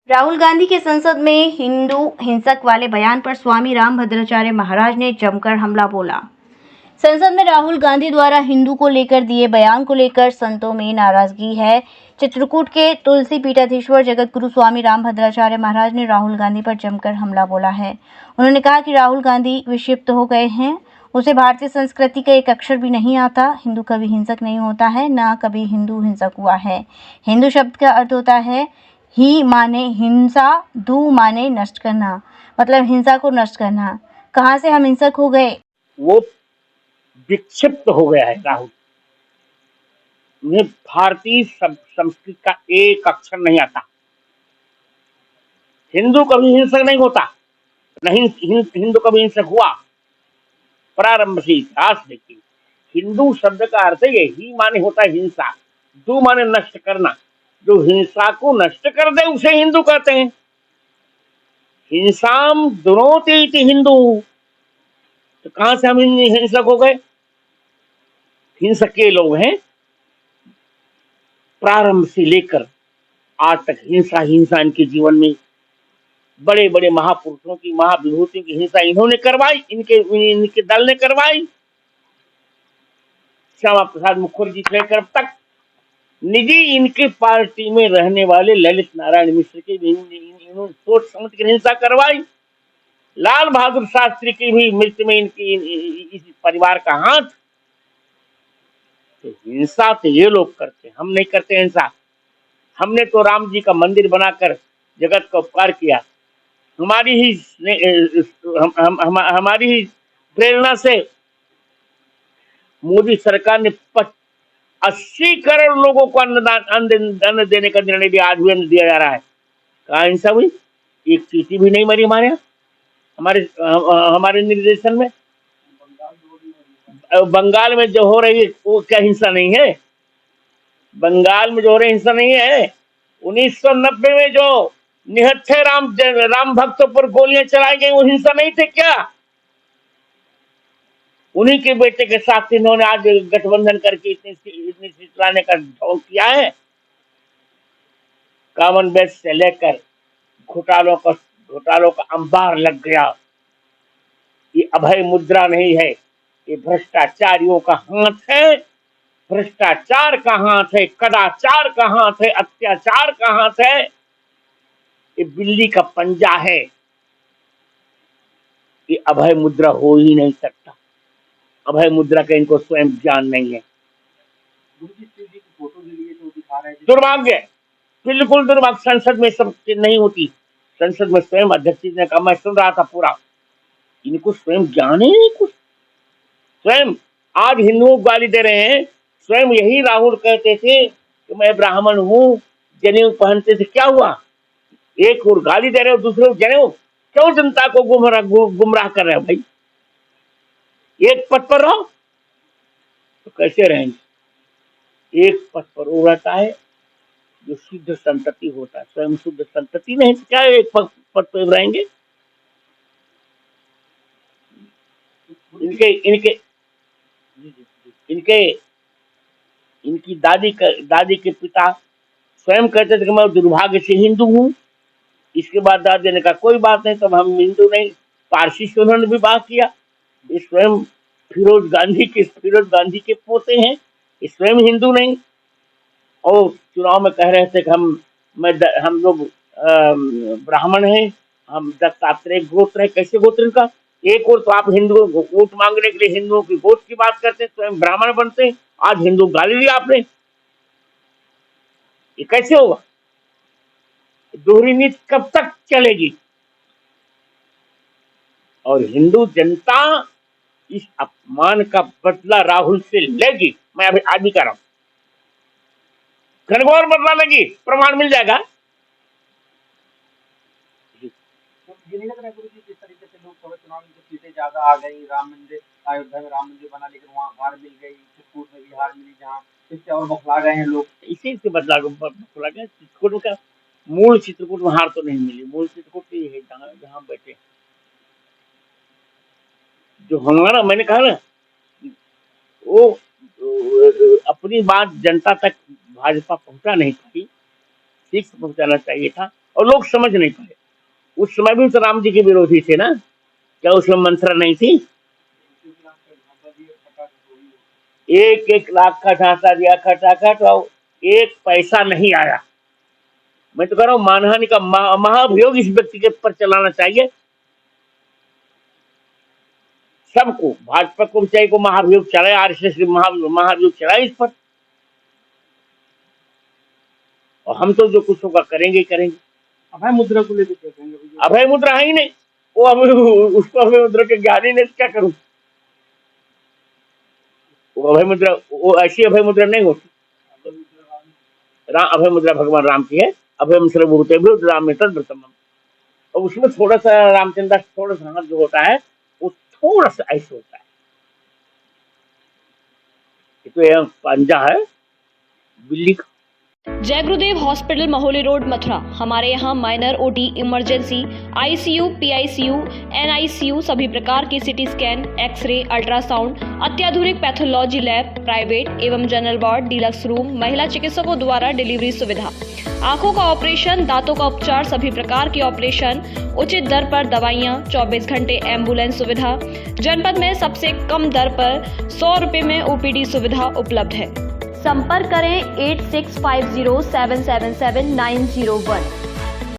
राहुल गांधी के संसद में हिंदू हिंसक वाले बयान पर स्वामी रामभद्राचार्य महाराज ने जमकर हमला बोला। संसद में राहुल गांधी द्वारा हिंदू को लेकर दिए बयान को लेकर संतों में नाराजगी है। चित्रकूट के तुलसी पीठाधीश्वर जगत गुरु स्वामी रामभद्राचार्य महाराज ने राहुल गांधी पर जमकर हमला बोला है। उन्होंने कहा कि राहुल गांधी विक्षिप्त हो गए हैं, उसे भारतीय संस्कृति का एक अक्षर भी नहीं आता। हिंदू कभी हिंसक नहीं होता है, ना कभी हिंदू हिंसक हुआ है। हिंदू शब्द का अर्थ होता है ही माने हिंसा, दू माने नष्ट करना, मतलब हिंसा को नष्ट करना। कहाँ से हम हिंसक हो गए? वो विक्षिप्त हो गया है राहुल। उन्हें भारतीय संस्कृत का एक अक्षर नहीं आता। हिंदू कभी हिंसक नहीं होता, नहीं हिंदू कभी हिंसक हुआ। प्रारंभ से इतिहास देखिए, हिंदू शब्द का अर्थ है ही माने होता है हिंसा, दू माने नष्ट करना। जो हिंसा को नष्ट कर दे उसे हिंदू कहते हैं। हिंसाम दुनोति इति हिंदू। तो कहां से हम हिंसक हो गए? हिंसक के लोग हैं। प्रारंभ से लेकर आज तक हिंसा हिंसा इनके जीवन में बड़े बड़े महापुरुषों की, महाविभूतियों की हिंसा इन्होंने करवाई, इनके दल ने करवाई। श्यामा प्रसाद मुखर्जी से लेकर अब तक निजी इनके पार्टी में रहने वाले ललित नारायण मिश्र की भी इन्होंने सोच समझ कर हिंसा करवाई। लाल बहादुर शास्त्री की भी मृत्यु में इनकी इस परिवार का हाथ। तो हिंसा तो ये लोग करते, हम नहीं करते हिंसा। हमने तो राम जी का मंदिर बनाकर जगत का उपकार किया। हमारी ही हमारी ही प्रेरणा से मोदी सरकार ने 80 करोड़ लोगों को अन्न देने का निर्णय दिया। आज भी अन्न दिया जा रहा है। कहा हिंसा हुई? एक चींटी भी नहीं मरी हमारे यहाँ, हमारे निर्देशन में। बंगाल में जो हो रही है वो क्या हिंसा नहीं है? बंगाल में जो हो रही हिंसा नहीं है? 1990 में जो निहत्थे राम भक्तों पर गोलियां चलाई गई वो हिंसा नहीं थे क्या? उन्हीं के बेटे के साथ इन्होंने आज गठबंधन करके इतनी सीट लाने का ढोंग किया है। कॉमनवेल्थ से लेकर घोटालों का अंबार लग गया। ये अभय मुद्रा नहीं है, ये भ्रष्टाचारियों का हाथ है। भ्रष्टाचार का हाथ है, कदाचार का हाथ है, अत्याचार का हाथ है। ये बिल्ली का पंजा है। ये अभय मुद्रा हो ही नहीं सकता। अभय मुद्रा का इनको स्वयं ज्ञान नहीं है। दुर्भाग्य, बिल्कुल दुर्भाग्य। संसद में सब चीज नहीं होती। संसद में स्वयं अध्यक्ष ने कहा, मैं सुन रहा था पूरा, इनको स्वयं ज्ञान ही नहीं कुछ। स्वयं आज हिंदुओं को गाली दे रहे हैं। स्वयं यही राहुल कहते थे कि मैं ब्राह्मण हूं, जनेऊ पहनते थे। क्या हुआ? एक और गाली दे रहे हो, दूसरे को जनेऊ। क्यों जनता को गुमराह कर रहे हो भाई? एक पद पर रहो तो कैसे रहेंगे? एक पद पर वो रहता है जो शुद्ध संतति होता है। स्वयं शुद्ध संतति नहीं तो क्या एक पद पर रहेंगे? इनके इनके इनके इनकी दादी के पिता स्वयं कहते थे कि मैं दुर्भाग्य से हिंदू हूं। इसके बाद दादी ने कहा कोई बात नहीं, तब हम हिंदू नहीं। पारसी से उन्होंने विवाह किया। ये स्वयं फिरोज गांधी के पोते हैं। ये स्वयं हिंदू नहीं। और चुनाव में कह रहे थे कि हम लोग ब्राह्मण हैं, हम दत्तात्रेय गोत्र है। कैसे गोत्र इनका? एक और तो आप हिंदुओं को वोट मांगने के लिए हिंदुओं की वोट की बात करते हैं, स्वयं ब्राह्मण बनते हैं। आज हिंदू गाली दिया आपने, ये कैसे होगा? दोहरी नीति कब तक चलेगी? और हिंदू जनता इस अपमान का बदला राहुल से लेगी। मैं अभी आज भी कह रहा हूं, घनघोर बदला लेगी। प्रमाण मिल जाएगा। ये नहीं लग रहा गुरु जी, जिस तरीके से लोकसभा चुनाव में जो सीटें ज्यादा आ गई, राम मंदिर अयोध्या में राम मंदिर बना, लेकिन वहाँ हार मिल गई, चित्रकूट में भी हार मिली, जहाँ इससे और बौखला गए हैं लोग। इसी से बदला गया। चित्रकूट का मूल चित्रकूट में हार तो नहीं मिली। मूल चित्रकूट ये है जहाँ बैठे। जो हमारा, मैंने कहा ना, वो अपनी बात जनता तक भाजपा पहुंचा नहीं पाई। ठीक पहुंचाना चाहिए था। और लोग समझ नहीं पाए। उस समय भी तो राम जी के विरोधी थे ना, क्या उसमें मंत्र नहीं थी? 1-1 लाख का ढांचा दिया खटाखट और 1 पैसा नहीं आया। मैं तो कह रहा हूँ मानहानि का महाभियोग इस व्यक्ति के ऊपर चलाना चाहिए। सबको, भाजपा को भी चाहिए को महाभियोग चलाए, आरएसएस के महाभियोग चलाए इस पर। और हम तो जो कुछ होगा करेंगे ही करेंगे। अभय मुद्रा को लेकर क्या कहेंगे भैया? अभय मुद्रा है ही नहीं, वो उसको अभय मुद्रा के ज्ञान ही नहीं, क्या करूं? वो अभय मुद्रा, वो ऐसी अभय मुद्रा नहीं होती। अभय मुद्रा भगवान राम की है। अभय मुद्रा भूते भी राम मित्र व्रतम। और उसमें थोड़ा सा रामचंद्र थोड़ा सा हाथ जो होता है वो थोड़ा सा ऐसे होता है। तो यह पंजा है बिल्ली का। जय गुरुदेव हॉस्पिटल महोली रोड मथुरा। हमारे यहाँ minor OT, emergency, ICU, PICU, NICU, सभी प्रकार की सीटी स्कैन, एक्सरे, अल्ट्रासाउंड, अत्याधुनिक पैथोलॉजी लैब, प्राइवेट एवं जनरल वार्ड, डिलक्स रूम, महिला चिकित्सकों द्वारा डिलीवरी सुविधा, आंखों का ऑपरेशन, दांतों का उपचार, सभी प्रकार की ऑपरेशन, उचित दर पर दवाइयाँ, 24 घंटे एम्बुलेंस सुविधा। जनपद में सबसे कम दर पर 100 रुपये में ओपीडी सुविधा उपलब्ध है। संपर्क करें 8650777901।